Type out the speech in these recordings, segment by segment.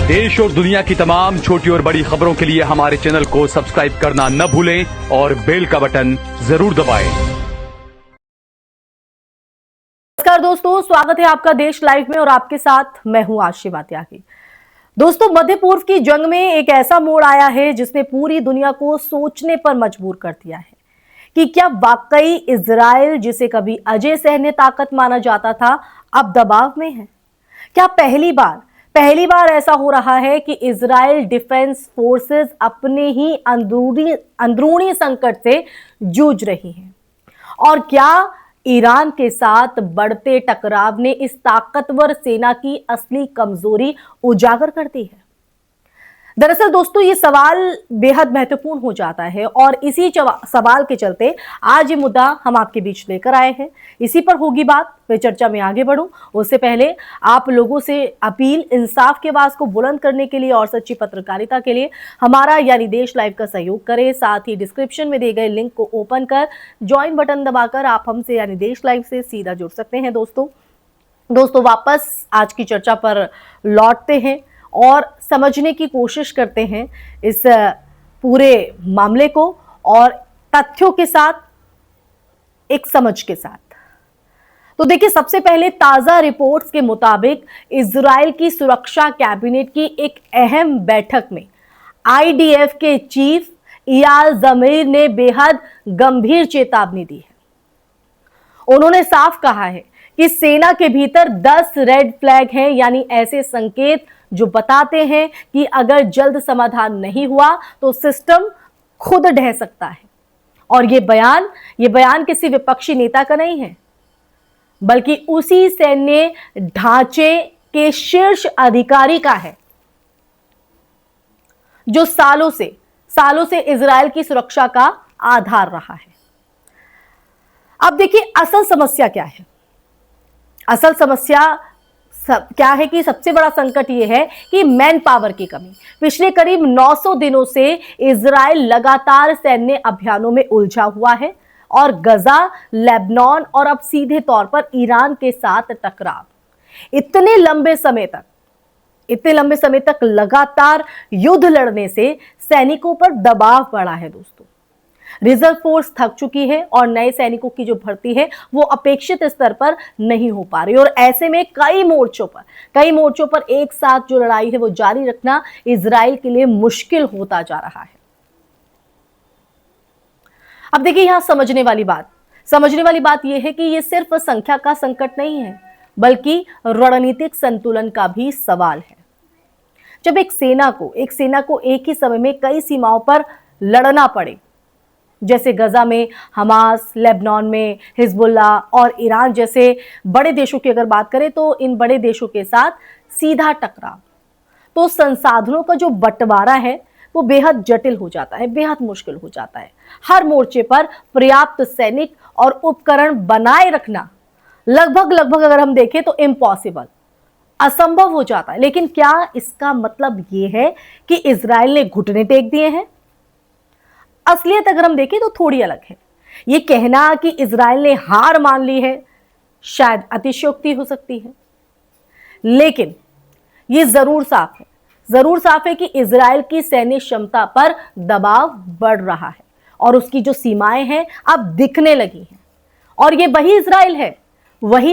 देश और दुनिया की तमाम छोटी और बड़ी खबरों के लिए हमारे चैनल को सब्सक्राइब करना न भूलें और बेल का बटन जरूर दबाएं। नमस्कार दोस्तों, स्वागत है आपका देश लाइव में और आपके साथ मैं हूं आशिमा त्यागी। दोस्तों, मध्य पूर्व की जंग में एक ऐसा मोड़ आया है जिसने पूरी दुनिया को सोचने पर मजबूर कर दिया है कि क्या वाकई इजराइल, जिसे कभी अजय सैन्य ताकत माना जाता था, अब दबाव में है। क्या पहली बार ऐसा हो रहा है कि इजराइल डिफेंस फोर्सेस अपने ही अंदरूनी संकट से जूझ रही हैं। और क्या ईरान के साथ बढ़ते टकराव ने इस ताकतवर सेना की असली कमजोरी उजागर कर दी है। दरअसल दोस्तों, ये सवाल बेहद महत्वपूर्ण हो जाता है और इसी सवाल के चलते आज ये मुद्दा हम आपके बीच लेकर आए हैं। इसी पर होगी बात। मैं चर्चा में आगे बढ़ूं उससे पहले आप लोगों से अपील, इंसाफ की आवाज को बुलंद करने के लिए और सच्ची पत्रकारिता के लिए हमारा यानी देश लाइव का सहयोग करें। साथ ही डिस्क्रिप्शन में दिए गए लिंक को ओपन कर ज्वाइन बटन दबाकर आप हमसे यानी देश लाइव से सीधा जुड़ सकते हैं। दोस्तों वापस आज की चर्चा पर लौटते हैं और समझने की कोशिश करते हैं इस पूरे मामले को और तथ्यों के साथ, एक समझ के साथ। तो देखिए, सबसे पहले ताजा रिपोर्ट्स के मुताबिक इजराइल की सुरक्षा कैबिनेट की एक अहम बैठक में आईडीएफ के चीफ इयाल जमीर ने बेहद गंभीर चेतावनी दी है। उन्होंने साफ कहा है कि सेना के भीतर 10 रेड फ्लैग हैं, यानी ऐसे संकेत जो बताते हैं कि अगर जल्द समाधान नहीं हुआ तो सिस्टम खुद ढह सकता है। और ये बयान किसी विपक्षी नेता का नहीं है, बल्कि उसी सैन्य ढांचे के शीर्ष अधिकारी का है जो सालों से इजराइल की सुरक्षा का आधार रहा है। अब देखिए, असल समस्या क्या है। असल समस्या क्या है कि सबसे बड़ा संकट यह है कि मैन पावर की कमी। पिछले करीब 900 दिनों से इजराइल लगातार सैन्य अभियानों में उलझा हुआ है और गजा, लेबनान और अब सीधे तौर पर ईरान के साथ टकराव। इतने लंबे समय तक लगातार युद्ध लड़ने से सैनिकों पर दबाव बढ़ा है। दोस्तों, रिजर्व फोर्स थक चुकी है और नए सैनिकों की जो भर्ती है वो अपेक्षित स्तर पर नहीं हो पा रही और ऐसे में कई मोर्चों पर एक साथ जो लड़ाई है वो जारी रखना इजराइल के लिए मुश्किल होता जा रहा है। अब देखिए, यहां समझने वाली बात यह है कि ये सिर्फ संख्या का संकट नहीं है, बल्कि रणनीतिक संतुलन का भी सवाल है। जब एक सेना को एक ही समय में कई सीमाओं पर लड़ना पड़े, जैसे गजा में हमास, लेबनान में हिजबुल्ला और ईरान जैसे बड़े देशों की अगर बात करें तो इन बड़े देशों के साथ सीधा टकराव, तो संसाधनों का जो बंटवारा है वो बेहद जटिल हो जाता है, बेहद मुश्किल हो जाता है। हर मोर्चे पर पर्याप्त सैनिक और उपकरण बनाए रखना लगभग अगर हम देखें तो इम्पॉसिबल, असंभव हो जाता है। लेकिन क्या इसका मतलब ये है कि इजराइल ने घुटने टेक दिए हैं? असलियत अगर हम देखें तो थोड़ी अलग है। यह कहना कि इजराइल ने हार मान ली है शायद अतिशयोक्ति हो सकती है, लेकिन यह जरूर साफ है कि इजराइल की सैन्य क्षमता पर दबाव बढ़ रहा है और उसकी जो सीमाएं हैं अब दिखने लगी हैं। और यह वही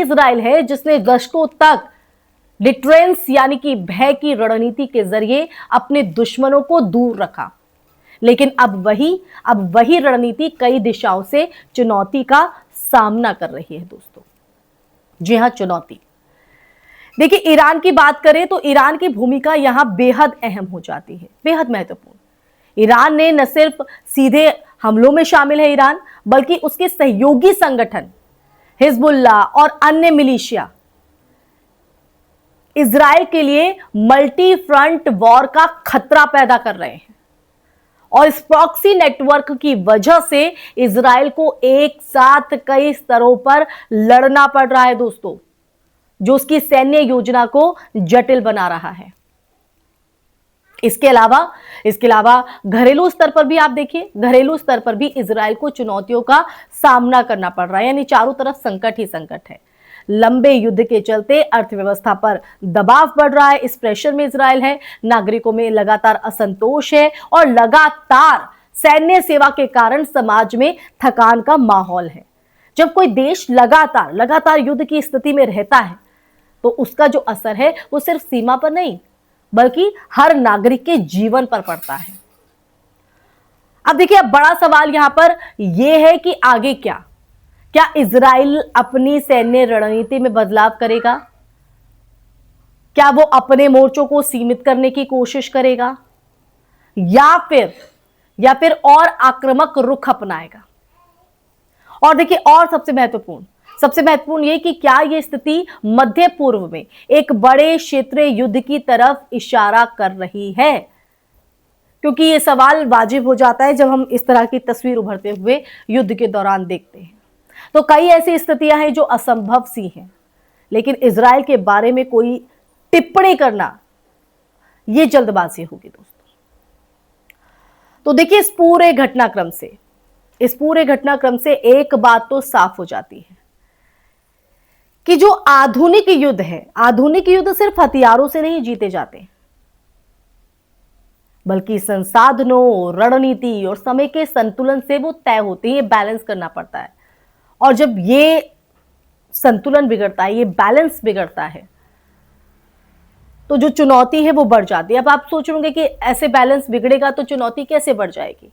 इजराइल है जिसने दशकों तक डिटरेंस यानी कि भय की रणनीति के जरिए अपने दुश्मनों को दूर रखा। लेकिन अब वही रणनीति कई दिशाओं से चुनौती का सामना कर रही है। दोस्तों, जी हां, चुनौती। देखिए, ईरान की बात करें तो ईरान की भूमिका यहां बेहद अहम हो जाती है, बेहद महत्वपूर्ण। ईरान ने न सिर्फ सीधे हमलों में शामिल है ईरान, बल्कि उसके सहयोगी संगठन हिजबुल्ला और अन्य मिलिशिया इजराइल के लिए मल्टी फ्रंट वॉर का खतरा पैदा कर रहे हैं। और इस प्रॉक्सी नेटवर्क की वजह से इजराइल को एक साथ कई स्तरों पर लड़ना पड़ रहा है दोस्तों, जो उसकी सैन्य योजना को जटिल बना रहा है। इसके अलावा घरेलू स्तर पर भी आप देखिए, घरेलू स्तर पर भी इजराइल को चुनौतियों का सामना करना पड़ रहा है, यानी चारों तरफ संकट ही संकट है। लंबे युद्ध के चलते अर्थव्यवस्था पर दबाव बढ़ रहा है। इस प्रेशर में इजराइल है, नागरिकों में लगातार असंतोष है और लगातार सैन्य सेवा के कारण समाज में थकान का माहौल है। जब कोई देश लगातार युद्ध की स्थिति में रहता है तो उसका जो असर है वो सिर्फ सीमा पर नहीं बल्कि हर नागरिक के जीवन पर पड़ता है। अब देखिए, अब बड़ा सवाल यहां पर यह है कि आगे क्या इजराइल अपनी सैन्य रणनीति में बदलाव करेगा? क्या वो अपने मोर्चों को सीमित करने की कोशिश करेगा या फिर और आक्रामक रुख अपनाएगा? और देखिए, और सबसे महत्वपूर्ण यह कि क्या यह स्थिति मध्य पूर्व में एक बड़े क्षेत्रीय युद्ध की तरफ इशारा कर रही है? क्योंकि यह सवाल वाजिब हो जाता है जब हम इस तरह की तस्वीर उभरते हुए युद्ध के दौरान देखते हैं। तो कई ऐसी स्थितियां हैं जो असंभव सी हैं, लेकिन इजराइल के बारे में कोई टिप्पणी करना यह जल्दबाजी होगी दोस्तों। तो देखिए, इस पूरे घटनाक्रम से एक बात तो साफ हो जाती है कि जो आधुनिक युद्ध सिर्फ हथियारों से नहीं जीते जाते, बल्कि संसाधनों, रणनीति और समय के संतुलन से वो तय होते हैं। ये बैलेंस करना पड़ता है और जब ये संतुलन बिगड़ता है, ये बैलेंस बिगड़ता है, तो जो चुनौती है वो बढ़ जाती है। अब आप सोच रहे होंगे कि ऐसे बैलेंस बिगड़ेगा तो चुनौती कैसे बढ़ जाएगी?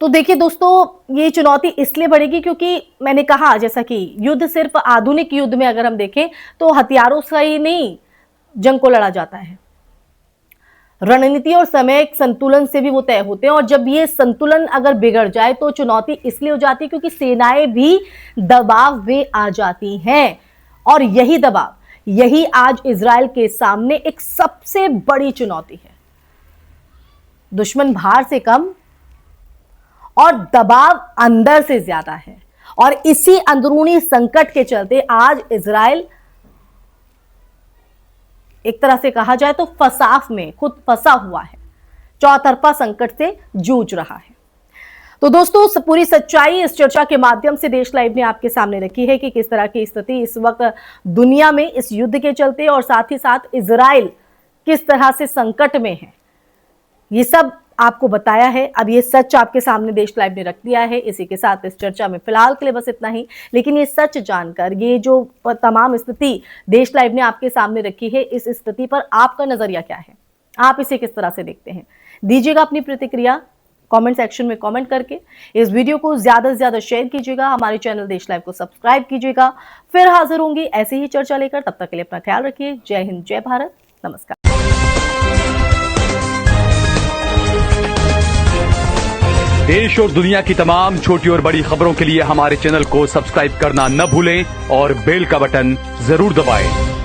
तो देखिए दोस्तों, ये चुनौती इसलिए बढ़ेगी क्योंकि मैंने कहा, जैसा कि युद्ध सिर्फ आधुनिक युद्ध में अगर हम देखें तो हथियारों से ही नहीं जंग को लड़ा जाता है, रणनीति और समय संतुलन से भी वो तय होते हैं। और जब ये संतुलन अगर बिगड़ जाए तो चुनौती इसलिए हो जाती है क्योंकि सेनाएं भी दबाव में आ जाती हैं और यही आज इजराइल के सामने एक सबसे बड़ी चुनौती है। दुश्मन बाहर से कम और दबाव अंदर से ज्यादा है और इसी अंदरूनी संकट के चलते आज इजराइल एक तरह से कहा जाए तो फसाव में खुद फंसा हुआ है, चौतरफा संकट से जूझ रहा है। तो दोस्तों, पूरी सच्चाई इस चर्चा के माध्यम से देश लाइव ने आपके सामने रखी है कि किस तरह की स्थिति इस वक्त दुनिया में इस युद्ध के चलते और साथ ही साथ इजराइल किस तरह से संकट में है, ये सब आपको बताया है। अब ये सच आपके सामने देश लाइव ने रख दिया है। इसी के साथ इस चर्चा में फिलहाल के लिए बस इतना ही, लेकिन ये सच जानकर, ये जो तमाम स्थिति देश लाइव ने आपके सामने रखी है, इस स्थिति पर आपका नजरिया क्या है? आप इसे किस तरह से देखते हैं? दीजिएगा अपनी प्रतिक्रिया कमेंट सेक्शन में कमेंट करके। इस वीडियो को ज्यादा से ज्यादा शेयर कीजिएगा, हमारे चैनल देश लाइव को सब्सक्राइब कीजिएगा। फिर हाजिर होंगी ऐसे ही चर्चा लेकर, तब तक के लिए अपना ख्याल रखिए। जय हिंद, जय भारत, नमस्कार। देश और दुनिया की तमाम छोटी और बड़ी खबरों के लिए हमारे चैनल को सब्सक्राइब करना न भूलें और बेल का बटन जरूर दबाएं।